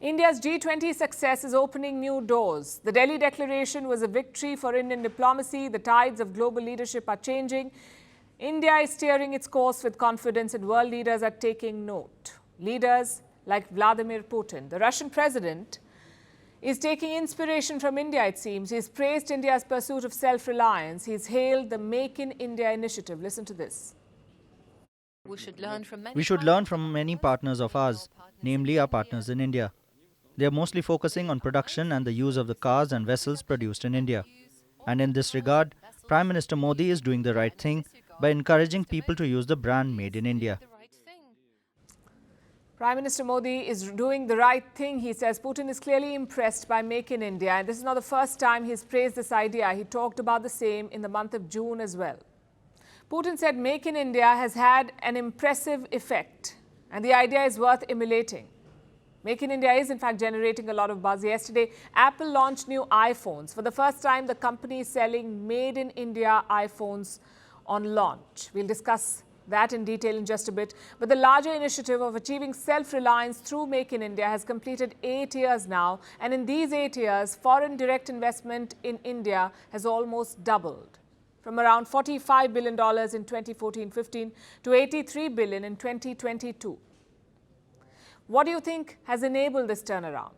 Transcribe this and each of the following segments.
India's G20 success is opening new doors. The Delhi Declaration was a victory for Indian diplomacy. The tides of global leadership are changing. India is steering its course with confidence, and world leaders are taking note. Leaders like Vladimir Putin, the Russian president, is taking inspiration from India, it seems. He's praised India's pursuit of self-reliance. He's hailed the Make in India initiative. Listen to this. We should learn from many partners of ours, namely our partners in India. They are mostly focusing on production and the use of the cars and vessels produced in India. And in this regard, Prime Minister Modi is doing the right thing by encouraging people to use the brand made in India. Prime Minister Modi is doing the right thing, he says. Putin is clearly impressed by Make in India. And this is not the first time he's praised this idea. He talked about the same in the month of June as well. Putin said Make in India has had an impressive effect, and the idea is worth emulating. Make in India is, in fact, generating a lot of buzz. Yesterday, Apple launched new iPhones. For the first time, the company is selling Made in India iPhones on launch. We'll discuss that in detail in just a bit. But the larger initiative of achieving self-reliance through Make in India has completed 8 years now. And in these 8 years, foreign direct investment in India has almost doubled, from around $45 billion in 2014-15 to $83 billion in 2022. What do you think has enabled this turnaround?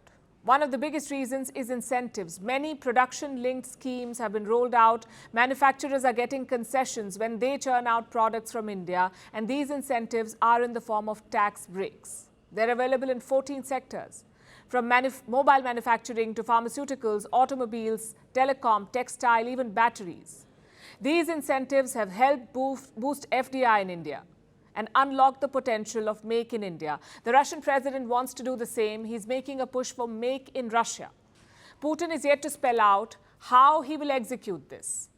One of the biggest reasons is incentives. Many production-linked schemes have been rolled out. Manufacturers are getting concessions when they churn out products from India, and these incentives are in the form of tax breaks. They're available in 14 sectors, from mobile manufacturing to pharmaceuticals, automobiles, telecom, textile, even batteries. These incentives have helped boost FDI in India and unlock the potential of Make in India. The Russian president wants to do the same. He's making a push for Make in Russia. Putin is yet to spell out how he will execute this.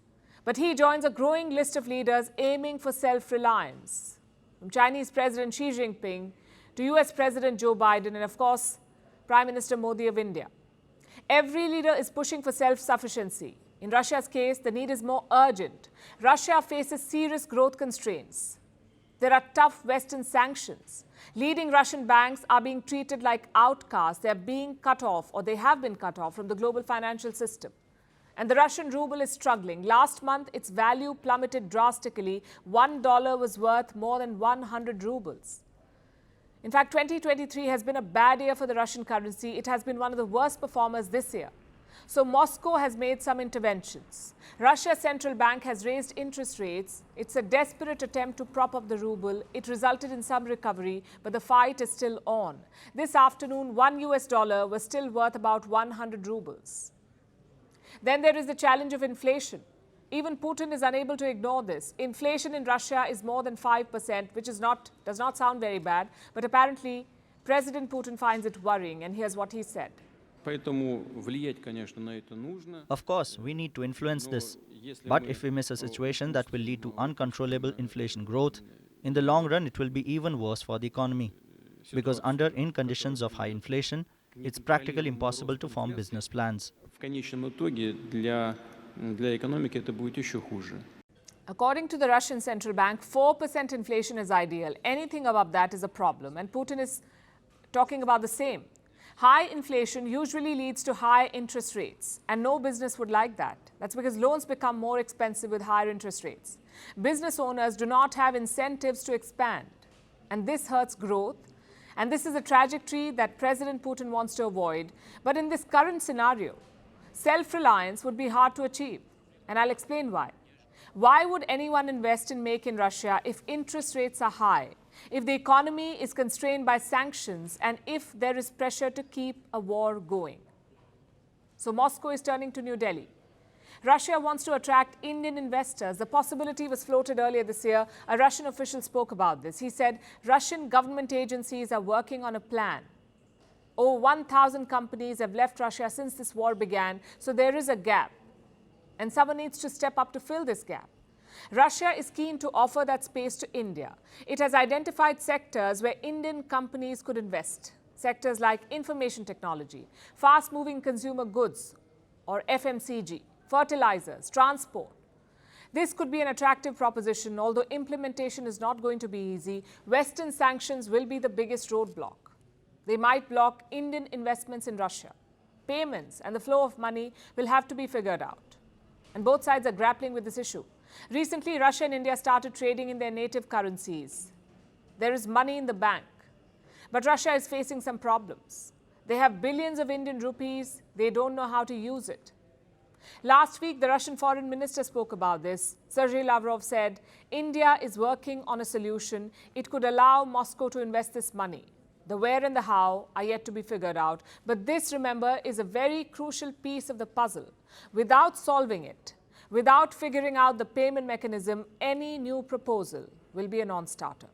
But he joins a growing list of leaders aiming for self-reliance, from Chinese President Xi Jinping to US President Joe Biden and, of course, Prime Minister Modi of India. Every leader is pushing for self-sufficiency. In Russia's case, the need is more urgent. Russia faces serious growth constraints. There are tough Western sanctions. Leading Russian banks are being treated like outcasts. They are being cut off, or they have been cut off, from the global financial system. And the Russian ruble is struggling. Last month, its value plummeted drastically. $1 was worth more than 100 rubles. In fact, 2023 has been a bad year for the Russian currency. It has been one of the worst performers this year. So Moscow has made some interventions. Russia's central bank has raised interest rates. It's a desperate attempt to prop up the ruble. It resulted in some recovery, but the fight is still on. This afternoon, $1 was still worth about 100 rubles. Then there is the challenge of inflation. Even Putin is unable to ignore this. Inflation in Russia is more than 5%, which does not sound very bad, but apparently President Putin finds it worrying, and here's what he said. Of course, we need to influence this. But if we miss a situation that will lead to uncontrollable inflation growth, in the long run it will be even worse for the economy. Because in conditions of high inflation, it's practically impossible to form business plans. According to the Russian central bank, 4% inflation is ideal. Anything above that is a problem. And Putin is talking about the same. High inflation usually leads to high interest rates, and no business would like that. That's because loans become more expensive with higher interest rates. Business owners do not have incentives to expand, and this hurts growth. And this is a trajectory that President Putin wants to avoid. But in this current scenario, self-reliance would be hard to achieve, and I'll explain why. Why would anyone invest in Make in Russia if interest rates are high, if the economy is constrained by sanctions, and if there is pressure to keep a war going? So Moscow is turning to New Delhi. Russia wants to attract Indian investors. The possibility was floated earlier this year. A Russian official spoke about this. He said Russian government agencies are working on a plan. Over 1,000 companies have left Russia since this war began, so there is a gap. And someone needs to step up to fill this gap. Russia is keen to offer that space to India. It has identified sectors where Indian companies could invest. Sectors like information technology, fast-moving consumer goods, or FMCG, fertilizers, transport. This could be an attractive proposition, although implementation is not going to be easy. Western sanctions will be the biggest roadblock. They might block Indian investments in Russia. Payments and the flow of money will have to be figured out. And both sides are grappling with this issue. Recently, Russia and India started trading in their native currencies. There is money in the bank. But Russia is facing some problems. They have billions of Indian rupees. They don't know how to use it. Last week, the Russian foreign minister spoke about this. Sergei Lavrov said, India is working on a solution. It could allow Moscow to invest this money. The where and the how are yet to be figured out. But this, remember, is a very crucial piece of the puzzle. Without solving it, without figuring out the payment mechanism, any new proposal will be a non-starter.